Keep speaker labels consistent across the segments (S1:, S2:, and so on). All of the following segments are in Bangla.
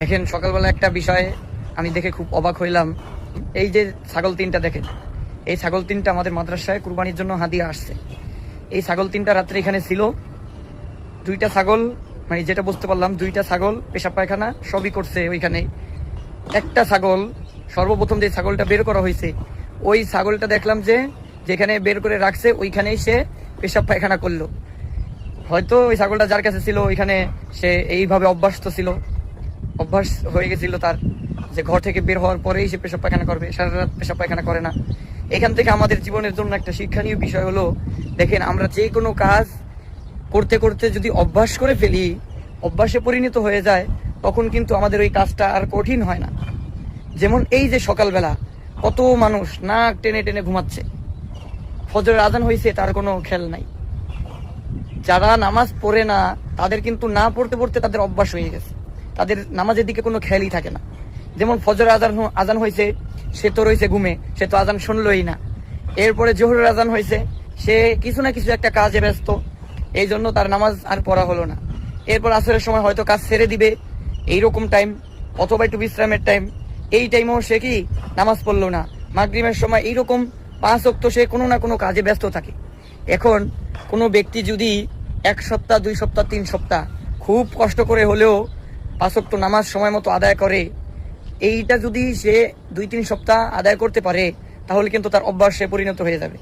S1: দেখেন সকালবেলা একটা বিষয় আমি দেখে খুব অবাক হইলাম। এই যে ছাগল তিনটা দেখেন, এই ছাগল তিনটা আমাদের মাদ্রাসায় কুরবানির জন্য হাদিয়া আসছে। এই ছাগল তিনটা রাত্রে এখানে ছিল। দুইটা ছাগল, মানে যেটা বুঝতে পারলাম, দুইটা ছাগল পেশাব পায়খানা সবই করছে ওইখানে। একটা ছাগল, সর্বপ্রথম যে ছাগলটা বের করা হয়েছে, ওই ছাগলটা দেখলাম যে যেখানে বের করে রাখছে ওইখানেই সে পেশাব পায়খানা করলো। হয়তো ওই ছাগলটা যার কাছে ছিল ওইখানে সে এইভাবে অভ্যস্ত ছিল, অভ্যাস হয়ে গেছিল তার, যে ঘর থেকে বের হওয়ার পরেই সে পেশাব পায়খানা করবে, সারা রাত পেশাব পায়খানা করে না। এখান থেকে আমাদের জীবনের জন্য একটা শিক্ষণীয় বিষয় হলো, দেখেন আমরা যে কোনো কাজ করতে করতে যদি অভ্যাস করে ফেলি, অভ্যাসে পরিণত হয়ে যায়, তখন কিন্তু আমাদের ওই কাজটা আর কঠিন হয় না। যেমন এই যে সকালবেলা কত মানুষ নাক টেনে টেনে ঘুমাচ্ছে, ফজরের আজান হয়েছে তার কোনো খেয়াল নাই। যারা নামাজ পড়ে না তাদের কিন্তু না পড়তে পড়তে তাদের অভ্যাস হয়ে গেছে, তাদের নামাজের দিকে কোনো খেয়ালই থাকে না। যেমন ফজরের আজান হয়েছে, সে তো রয়েছে ঘুমে, সে তো আজান শুনলই না। এরপরে জোহরের আজান হয়েছে, সে কিছু না কিছু একটা কাজে ব্যস্ত, এই জন্য তার নামাজ আর পড়া হলো না। এরপর আসরের সময় হয়তো কাজ ছেড়ে দিবে, এইরকম টাইম, অথবা একটু বিশ্রামের টাইম, এই টাইমেও সে কি নামাজ পড়লো না। মাগরিবের সময় এইরকম 5 ওয়াক্ত সে কোনো না কোনো কাজে ব্যস্ত থাকে। এখন কোনো ব্যক্তি যদি 1 সপ্তাহ, 2 সপ্তাহ, 3 সপ্তাহ খুব কষ্ট করে হলেও 5 ওয়াক্ত নামাজ সময় মতো আদায় করে, এইটা যদি সে 2-3 সপ্তাহ আদায় করতে পারে, তাহলে কিন্তু তার অভ্যাসে পরিণত হয়ে যাবে।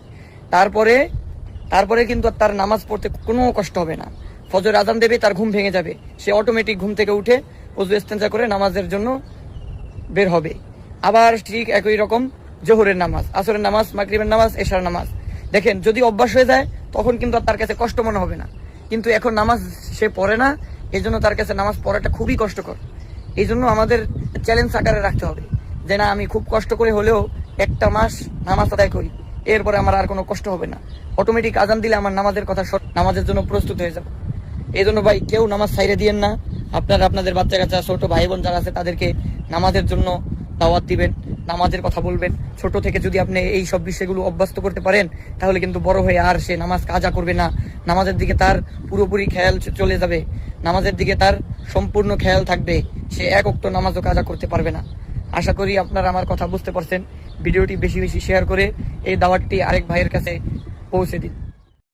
S1: তারপরে কিন্তু তার নামাজ পড়তে কোনো কষ্ট হবে না। ফজর আজান দেবে, তার ঘুম ভেঙে যাবে, সে অটোমেটিক ঘুম থেকে উঠে ওযু ইস্তেঞ্জা করে নামাজের জন্য বের হবে। আবার ঠিক একই রকম জোহরের নামাজ, আসরের নামাজ, মাগরিবের নামাজ, এশার নামাজ। দেখেন যদি অভ্যাস হয়ে যায় তখন কিন্তু আর তার কাছে কষ্ট মনে হবে না। কিন্তু এখন নামাজ সে পড়ে না, এই জন্য তার কাছে নামাজ পড়াটা খুবই কষ্টকর। এই জন্য আমাদের চ্যালেঞ্জ আকারে রাখতে হবে যে না, আমি খুব কষ্ট করে হলেও 1টা মাস নামাজ আদায় করি, এরপরে আমার আর কোনো কষ্ট হবে না। অটোমেটিক আজান দিলে আমার নামাজের কথা নামাজের জন্য প্রস্তুত হয়ে যাবে। এই জন্য ভাই কেউ নামাজ ছাইড়ে দিয়েন না। আপনারা আপনাদের বাচ্চা কাচ্চা, ছোট ভাই বোন যারা আছে তাদেরকে নামাজের জন্য দাওয়াত দিবেন, নামাজের কথা বলবেন। ছোট থেকে যদি আপনি এই সব বিষয়গুলো অভ্যস্ত করতে পারেন, তাহলে কিন্তু বড় হয়ে আর সে নামাজ কাজা করবে না। নামাজের দিকে তার পুরোপুরি খেয়াল চলে যাবে, নামাজের দিকে তার সম্পূর্ণ খেয়াল থাকবে, সে 1 ওয়াক্ত নামাজও কাজা করতে পারবে না। আশা করি আপনারা আমার কথা বুঝতে পারছেন। ভিডিওটি বেশি বেশি শেয়ার করে এই দাওয়াতটি আরেক ভাইয়ের কাছে পৌঁছে দিন।